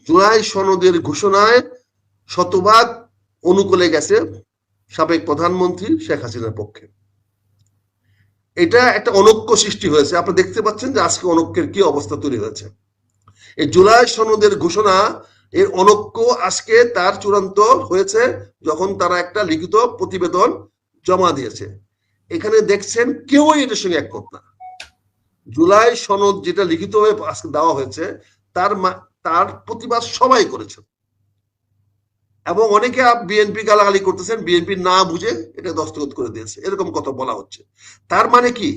জুলাই সনদের ঘোষণায় শতভাগ অনুকূলে গেছে সাবেক প্রধানমন্ত্রী শেখ হাসিনার পক্ষে। এটা একটা অনৈক্য সৃষ্টি হয়েছে। আপনি দেখতে পাচ্ছেন যে আজকে অনৈক্যের কি অবস্থা তৈরি হয়েছে। এই জুলাই সনদের ঘোষণা এর অনৈক্য আজকে তার চূড়ান্ত হয়েছে যখন তারা একটা লিখিত প্রতিবেদন জমা দিয়েছে। এখানে দেখছেন কেউই এটার সঙ্গে একমত না। জুলাই সনদ যেটা লিখিত হয়ে আজকে দেওয়া হয়েছে তার প্রতিবাদ সবাই করেছে, এবং অনেকে বিএনপি গালাগালি করতেছেন, বিএনপি না বুঝে এটা দস্তখত করে দিয়েছে, এরকম কথা বলা হচ্ছে। তার মানে কি,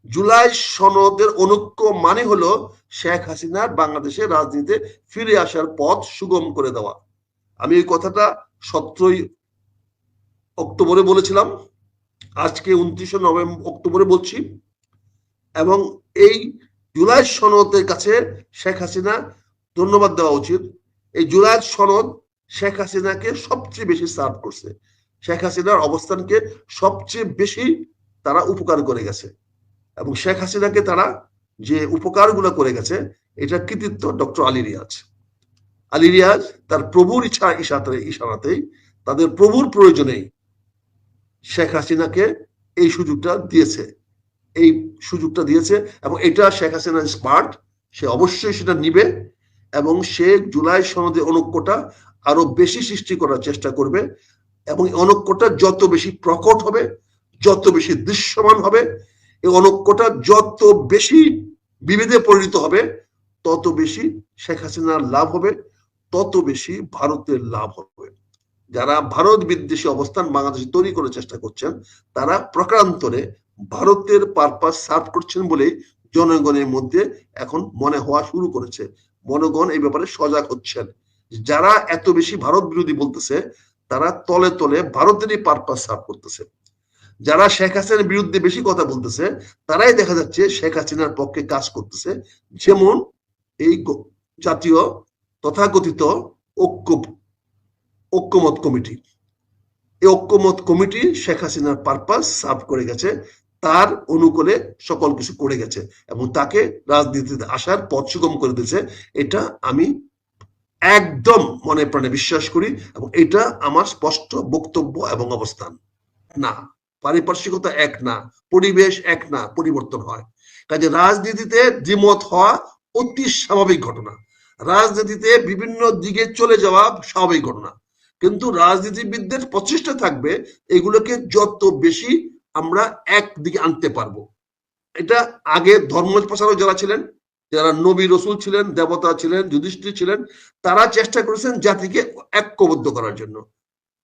জুলাই সনদের অনৈক্য মানে হলো শেখ হাসিনার বাংলাদেশের রাজনীতিতে ফিরে আসার পথ সুগম করে দেওয়া। আমি এই কথাটা 17 অক্টোবরে বলেছিলাম, আজকে 29 অক্টোবরে বলছি। এবং এই জুলাই সনদের কাছে শেখ হাসিনা ধন্যবাদ দেওয়া উচিত। এই জুলাই সনদ শেখ হাসিনাকে সবচেয়ে বেশি সার্ভ করছে, শেখ হাসিনার অবস্থানকে সবচেয়ে বেশি তারা উপকার করে গেছে। এবং শেখ হাসিনাকে তারা যে উপকারগুলো করে গেছে এটার কৃতিত্ব ডক্টর আলী রিয়াজ। আলী রিয়াজ তার প্রভুর ইশারাতেই তাদের প্রভুর প্রয়োজনেই শেখ হাসিনাকে এই সুযোগটা দিয়েছে, এবং এটা শেখ হাসিনা স্মার্ট, সে অবশ্যই সেটা নিবে এবং সে জুলাই সনদে অনৈক্যটা আরো বেশি সৃষ্টি করার চেষ্টা করবে। এবং অনৈক্যটা যত বেশি প্রকট হবে, যত বেশি দৃশ্যমান হবে, এই অনৈক্যটা যত বেশি বিভেদে পরিণত হবে, তত বেশি শেখ হাসিনার লাভ হবে, তত বেশি ভারতের লাভ হবে। যারা ভারত বিদ্বেষী অবস্থান বাংলাদেশে তৈরি করার চেষ্টা করছেন তারা প্রকারান্তরে ভারতের পারপাস সার্ভ করছেন বলে জনগণের মধ্যে এখন মনে হওয়া শুরু করেছে। জনগণ এই ব্যাপারে সজাগ হচ্ছেন। যারা এত বেশি ভারত বিরোধী বলতেছে তারা তলে তলে ভারতেরই পারপাস সার্ভ করতেছে। যারা শেখ হাসিনার বিরুদ্ধে বেশি কথা বলতেছে তারাই দেখা যাচ্ছে শেখ হাসিনার পক্ষে কাজ করতেছে। যেমন এই জাতীয় তথাকথিত ঐক্যমত কমিটি, এই ঐক্যমত কমিটি শেখ হাসিনার পারপাস সার্ভ করে গেছে, তার অনুকূলে সকল কিছু করে গেছে এবং তাকে রাজনীতিতে আসার পথ সুগম করে দিয়েছে। এটা আমি একদম মনে প্রাণে বিশ্বাস করি এবং এটা আমার স্পষ্ট বক্তব্য এবং অবস্থান। না, পারিপার্শ্বিকতা এক না, পরিবেশ এক না, পরিবর্তন হয়। কাজে রাজনীতিতে দ্বিমত হওয়া অতি স্বাভাবিক ঘটনা, রাজনীতিতে বিভিন্ন দিকে চলে যাওয়া স্বাভাবিক ঘটনা, কিন্তু রাজনীতিবিদদের প্রচেষ্টা থাকবে এগুলোকে যত বেশি আমরা একদিকে আনতে পারবো। এটা আগে ধর্ম প্রচারক যারা ছিলেন, যারা নবী রসুল ছিলেন, দেবতা ছিলেন, যুধিষ্ঠির ছিলেন, তারা চেষ্টা করেছেন জাতিকে ঐক্যবদ্ধ করার জন্য।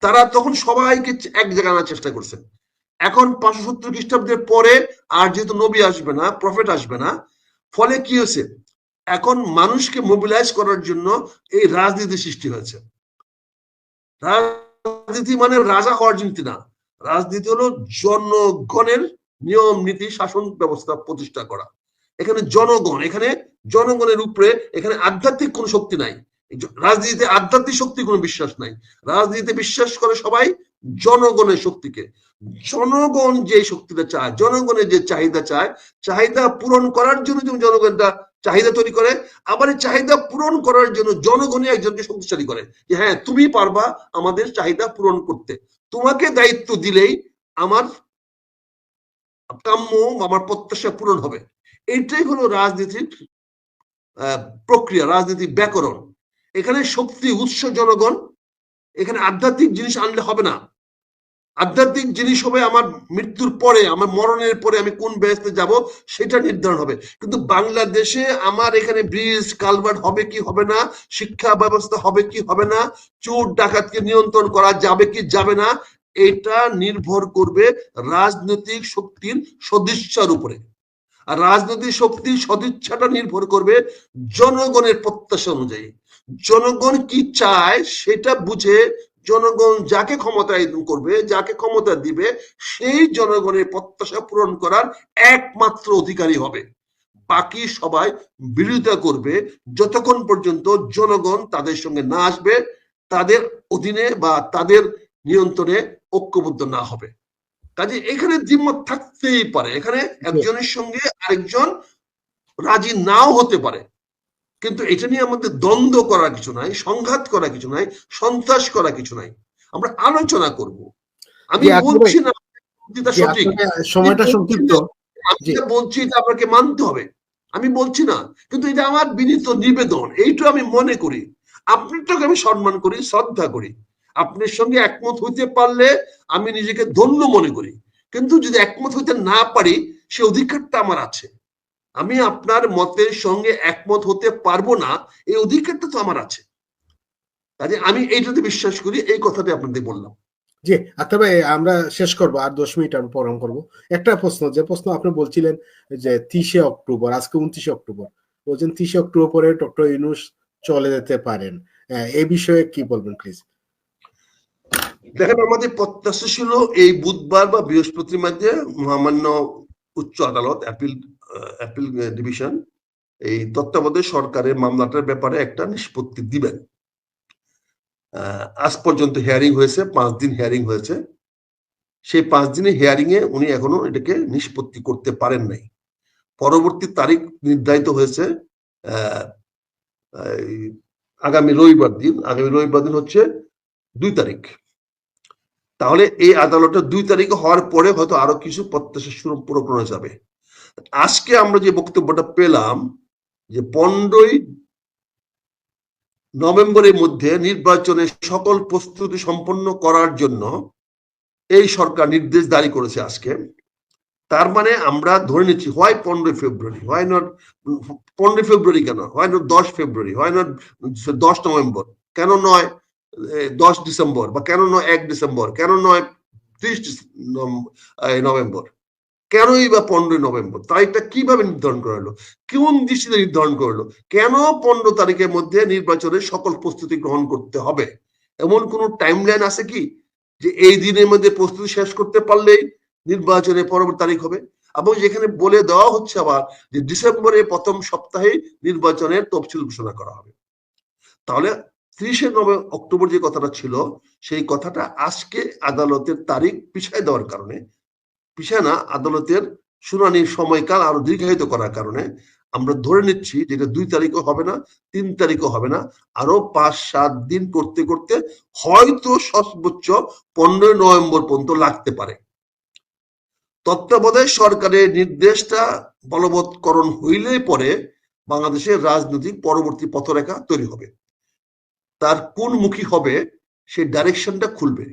তারা তখন সবাইকে এক জায়গায় আনার চেষ্টা করছেন। এখন 570 খ্রিস্টাব্দের পরে আর যেহেতু নবী আসবে না, প্রফেট আসবে না, ফলে কি হয়েছে, এখন মানুষকে মোবিলাইজ করার জন্য এই রাজনীতি সৃষ্টি হয়েছে। রাজনীতি মানে রাজা হওয়ার রাজনীতি না, রাজনীতি হলো জনগণের নিয়ম নীতি শাসন ব্যবস্থা প্রতিষ্ঠা করা। এখানে জনগণের উপরে এখানে আধ্যাত্মিক কোন শক্তি নাই। রাজনীতিতে আধ্যাত্মিক শক্তি কোনো বিশ্বাস নাই। রাজনীতিতে বিশ্বাস করে সবাই জনগণের শক্তিকে। জনগণ যে শক্তিটা চায়, জনগণের যে চাহিদা চায়, চাহিদা পূরণ করার জন্য যেমন জনগণটা চাহিদা তৈরি করে, আবার এই চাহিদা পূরণ করার জন্য জনগণই একজনকে শক্তিশালী করে যে হ্যাঁ তুমি পারবা আমাদের চাহিদা পূরণ করতে, তোমাকে দায়িত্ব দিলেই আমার কাম্য, আমার প্রত্যাশা পূরণ হবে। এইটাই হলো রাজনীতির প্রক্রিয়া, রাজনীতির ব্যাকরণ। এখানে শক্তি উৎস জনগণ, এখানে আধ্যাত্মিক জিনিস আনলে হবে না। আধ্যাত্মিক জিনিস হবে আমার মৃত্যুর পরে, আমার মরণের পরে আমি কোন বেহেশতে যাব সেটা নির্ধারণ হবে। কিন্তু বাংলাদেশে আমার এখানে ব্রিজ কালভার্ট হবে কি হবে না, শিক্ষা ব্যবস্থা হবে কি হবে না, চোর ডাকাতকে নিয়ন্ত্রণ করা যাবে কি যাবে না, এটা নির্ভর করবে রাজনৈতিক শক্তির সদিচ্ছার উপরে। আর রাজনৈতিক শক্তির সদিচ্ছাটা নির্ভর করবে জনগণের প্রত্যাশা অনুযায়ী। জনগণ কি চায় সেটা বুঝে জনগণ যাকে ক্ষমতায় করবে, যাকে ক্ষমতা দিবে, সেই জনগণের প্রত্যাশা পূরণ করার একমাত্র অধিকারী হবে। বাকি সবাই বিরোধিতা করবে যতক্ষণ পর্যন্ত জনগণ তাদের সঙ্গে না আসবে, তাদের অধীনে বা তাদের নিয়ন্ত্রণে ঐক্যবদ্ধ না হবে। কাজে এখানে দ্বিমত থাকতেই পারে, এখানে একজনের সঙ্গে আরেকজন রাজি নাও হতে পারে, কিন্তু এটা নিয়ে আমাদের দ্বন্দ্ব করার কিছু নাই, সংঘাত করা কিছু নাই, সন্ত্রাস করা কিছু নাই। আমরা আলোচনা করব। আমি বলছি না সঠিক, সময়টা সংক্ষিপ্ত, আমি বলছি এটা আপনাকে মানতে হবে, আমি বলছি না, কিন্তু এটা আমার বিনীত নিবেদন, এইটা আমি মনে করি। আপনারটাকে আমি সম্মান করি, শ্রদ্ধা করি। আপনার সঙ্গে একমত হইতে পারলে আমি নিজেকে ধন্য মনে করি, কিন্তু যদি একমত হইতে না পারি সে অধিকারটা আমার আছে। আমি আপনার মতের সঙ্গে একমত হতে পারবো না, এই অধিকারটা তো আমার আছে। কাজে আমি এইটাতে বিশ্বাস করি, এই কথাটা আপনাদের বললাম। জি আচ্ছা ভাই, আমরা শেষ করবো, আর 10 মিনিট আমি প্রোগ্রাম করবো। একটা প্রশ্ন, যে প্রশ্ন আপনি বলছিলেন যে 30 অক্টোবর, আজকে 29 অক্টোবর, বলছেন 30 অক্টোবর পরে ডক্টর ইউনূস চলে যেতে পারেন, এই বিষয়ে কি বলবেন প্লিজ? দেখেন, আমাদের প্রত্যাশা ছিল এই বুধবার বা বৃহস্পতির মধ্যে মহামান্য উচ্চ আদালত অ্যাপিল ডিভিশন এই তত্ত্বাবধায়ক সরকারের মামলাটার ব্যাপারে একটা নিষ্পত্তি দিবেন। আজ পর্যন্ত হিয়ারিং হয়েছে, 5 দিন হিয়ারিং হয়েছে। সেই 5 দিনের হিয়ারিং এ উনি এখনো এটাকে নিষ্পত্তি করতে পারেন নাই। পরবর্তী তারিখ নির্ধারিত হয়েছে আগামী রবিবার দিন হচ্ছে 2 তারিখ। তাহলে এই আদালতের 2 তারিখে হওয়ার পরে হয়তো আরো কিছু প্রত্যাশা পূরণ করা যাবে। আজকে আমরা যে বক্তব্যটা পেলাম যে 15ই নভেম্বরের মধ্যে নির্বাচনের সকল প্রস্তুতি সম্পন্ন করার জন্য এই সরকার নির্দেশ জারি করেছে আজকে। তার মানে আমরা ধরে নিচ্ছি হয় 15 ফেব্রুয়ারি, হয় নট 15 ফেব্রুয়ারি, কেন হয় না 10 ফেব্রুয়ারি, হয় না 10 নভেম্বর, কেন নয় 10 ডিসেম্বর, বা কেন নয় 1 ডিসেম্বর, কেন নয় 30 নভেম্বর, কেনই বা 15 নভেম্বর? তারিখটা কিভাবে নির্ধারণ করা হলো, কোন দৃষ্টিতে নির্ধারণ করলো, কেন 15 তারিখের মধ্যে নির্বাচনের সকল প্রস্তুতি গ্রহণ করতে হবে? এমন কোন টাইমলাইন আছে কি যে এই দিনের মধ্যে প্রস্তুতি শেষ করতে পারলেই নির্বাচনের পরবর্তী তারিখ হবে? এবং যেখানে বলে দেওয়া হচ্ছে আবার যে ডিসেম্বরের প্রথম সপ্তাহে নির্বাচনের তফসিল ঘোষণা করা হবে। তাহলে 30 অক্টোবর যে কথাটা ছিল, সেই কথাটা আজকে আদালতের তারিখ পিছায় দেওয়ার কারণে, পিছায় না, আদালতের শুনানির সময়কাল আরো দীর্ঘায়িত করার কারণে আমরা ধরে নিচ্ছি যেটা 2 তারিখও হবে না, 3 তারিখও হবে না, আরো 5-7 দিন করতে করতে হয়তো সর্বোচ্চ 15 নভেম্বর পর্যন্ত লাগতে পারে। তত্ত্বাবধায়ক সরকারের নির্দেশটা বলবৎকরণ হইলে পরে বাংলাদেশের রাজনৈতিক পরবর্তী পথরেখা তৈরি হবে। তার কোন মুখী হবে সেই ডাইরেকশনটা খুলবে।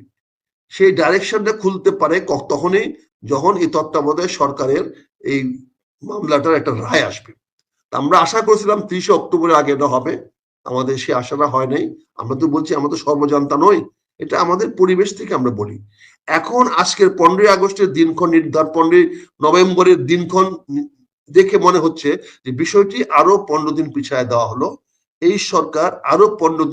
সেই ডাইরেকশনটা খুলতে পারে তখনই যখন এই তত্ত্বাবধায়ক সরকারের এই মামলাটার একটা রায় আসবে। আমরা আশা করেছিলাম 30 অক্টোবরের আগে এটা হবে, আমাদের সে আশাটা হয় নাই। আমরা তো বলছি, আমরা তো সর্বজান্তা নই, এটা আমাদের পরিবেশ থেকে আমরা বলি। এখন আজকের 15 আগস্টের দিনক্ষণ নির্ধারণ, 15 নভেম্বরের দিনক্ষণ দেখে মনে হচ্ছে যে বিষয়টি আরো 15 দিন পিছায় দেওয়া হলো। এই সরকার আরো 15